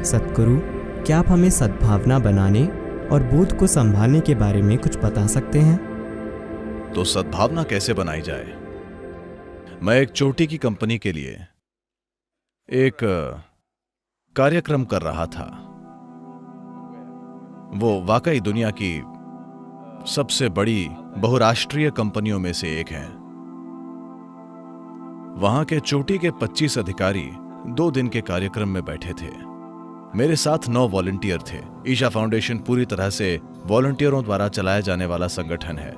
सतगुरु, क्या आप हमें सद्भावना बनाने और बोध को संभालने के बारे में कुछ बता सकते हैं? तो सद्भावना कैसे बनाई जाए? मैं एक चोटी की कंपनी के लिए एक कार्यक्रम कर रहा था। वो वाकई दुनिया की सबसे बड़ी बहुराष्ट्रीय कंपनियों में से एक है। वहां के चोटी के 25 अधिकारी 2 दिन के कार्यक्रम में बैठे थे। मेरे साथ 9 वॉलंटियर थे। ईशा फाउंडेशन पूरी तरह से वॉलंटियरों द्वारा चलाया जाने वाला संगठन है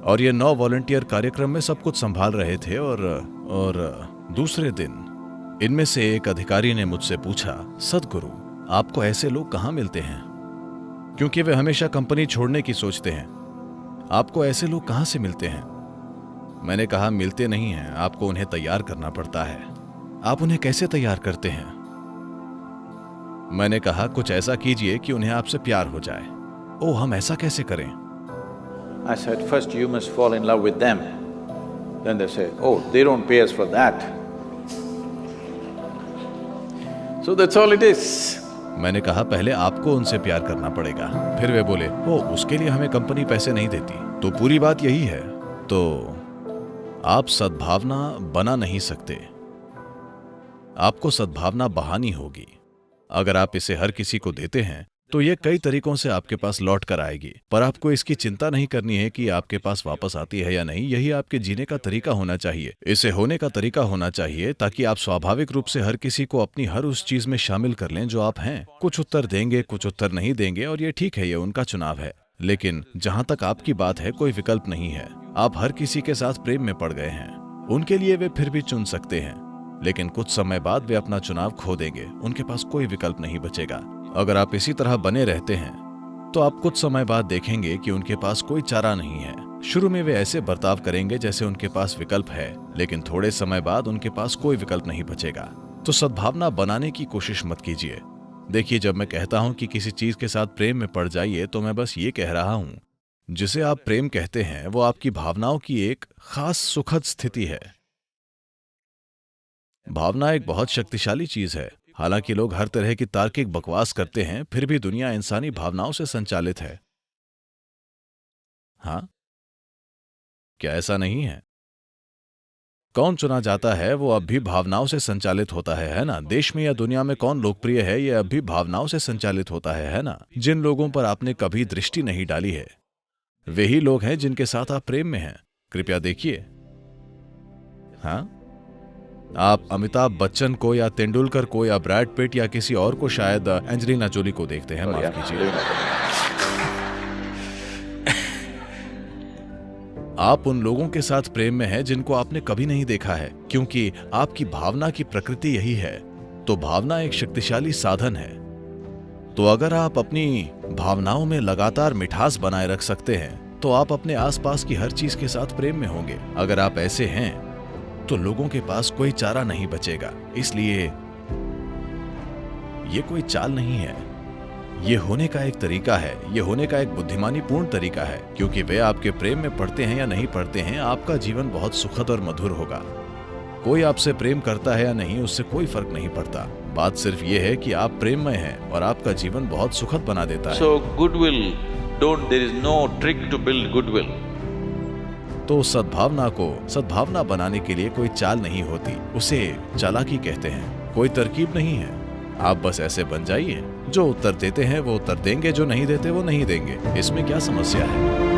और ये 9 वॉलंटियर कार्यक्रम में सब कुछ संभाल रहे थे। और दूसरे दिन इनमें से एक अधिकारी ने मुझसे पूछा, सद्गुरु, आपको ऐसे लोग कहां मिलते हैं? क्योंकि वे हमेशा कंपनी छोड़ने की सोचते हैं। आपको ऐसे लोग कहां से मिलते हैं? मैंने कहा, मिलते नहीं हैं, आपको उन्हें तैयार करना पड़ता है। आप उन्हें कैसे तैयार करते हैं? मैंने कहा, कुछ ऐसा कीजिए कि उन्हें आपसे प्यार हो जाए। ओह, हम ऐसा कैसे करें? I said, first you must fall in love with them. Then they say, oh, they don't pay us for that. So that's all it is. मैंने कहा, पहले आपको उनसे प्यार करना पड़ेगा। फिर वे बोले, ओह, उसके लिए हमें कंपनी पैसे नहीं देती। तो पूरी बात यही है। तो आप सद्भावना बना नहीं सकते, आपको सद्भावना बहानी होगी। अगर आप इसे हर किसी को देते हैं तो ये कई तरीकों से आपके पास लौट कर आएगी, पर आपको इसकी चिंता नहीं करनी है कि आपके पास वापस आती है या नहीं। यही आपके जीने का तरीका होना चाहिए, इसे होने का तरीका होना चाहिए, ताकि आप स्वाभाविक रूप से हर किसी को अपनी हर उस चीज में शामिल कर लें जो आप हैं। कुछ उत्तर देंगे, कुछ उत्तर नहीं देंगे, और ये ठीक है, ये उनका चुनाव है। लेकिन जहां तक आपकी बात है, कोई विकल्प नहीं है। आप हर किसी के साथ प्रेम में पड़ गए हैं। उनके लिए वे फिर भी चुन सकते हैं, लेकिन कुछ समय बाद वे अपना चुनाव खो देंगे। उनके पास कोई विकल्प नहीं बचेगा। अगर आप इसी तरह बने रहते हैं तो आप कुछ समय बाद देखेंगे कि उनके पास कोई चारा नहीं है। शुरू में वे ऐसे बर्ताव करेंगे जैसे उनके पास विकल्प है, लेकिन थोड़े समय बाद उनके पास कोई विकल्प नहीं बचेगा। तो सद्भावना बनाने की कोशिश मत कीजिए। देखिए, जब मैं कहता हूं कि किसी चीज के साथ प्रेम में पड़ जाइए, तो मैं बस ये कह रहा हूं, जिसे आप प्रेम कहते हैं वो आपकी भावनाओं की एक खास सुखद स्थिति है। भावना एक बहुत शक्तिशाली चीज है। हालांकि लोग हर तरह की तार्किक बकवास करते हैं, फिर भी दुनिया इंसानी भावनाओं से संचालित है। हाँ, क्या ऐसा नहीं है? कौन चुना जाता है वो अब भी भावनाओं से संचालित होता है ना? देश में या दुनिया में कौन लोकप्रिय है, ये अब भी भावनाओं से संचालित होता है ना? जिन लोगों पर आपने कभी दृष्टि नहीं डाली है, वे ही लोग हैं जिनके साथ आप प्रेम में हैं। कृपया देखिए। हाँ, आप अमिताभ बच्चन को या तेंदुलकर को या ब्रैड पिट या किसी और को, शायद एंजेलिना जोली को देखते हैं। माफ कीजिए। आप उन लोगों के साथ प्रेम में हैं जिनको आपने कभी नहीं देखा है, क्योंकि आपकी भावना की प्रकृति यही है। तो भावना एक शक्तिशाली साधन है। तो अगर आप अपनी भावनाओं में लगातार मिठास बनाए रख सकते हैं, तो आप अपने आसपास की हर चीज के साथ प्रेम में होंगे। अगर आप ऐसे हैं तो लोगों के पास कोई चारा नहीं बचेगा। इसलिए ये कोई चाल नहीं है, ये होने का एक तरीका है, ये होने का एक बुद्धिमानीपूर्ण तरीका है। क्योंकि वे आपके प्रेम में पड़ते हैं या नहीं पड़ते हैं, आपका जीवन बहुत सुखद और मधुर होगा। कोई आपसे प्रेम करता है या नहीं, उससे कोई फर्क नहीं पड़ता। बात सिर्फ ये है कि आप प्रेम में हैं और आपका जीवन बहुत सुखद बना देता है। So goodwill, there is no trick to build goodwill. तो सद्भावना बनाने के लिए कोई चाल नहीं होती, उसे चालाकी कहते हैं। कोई तरकीब नहीं है, आप बस ऐसे बन जाइए। जो उत्तर देते हैं वो उत्तर देंगे, जो नहीं देते वो नहीं देंगे। इसमें क्या समस्या है?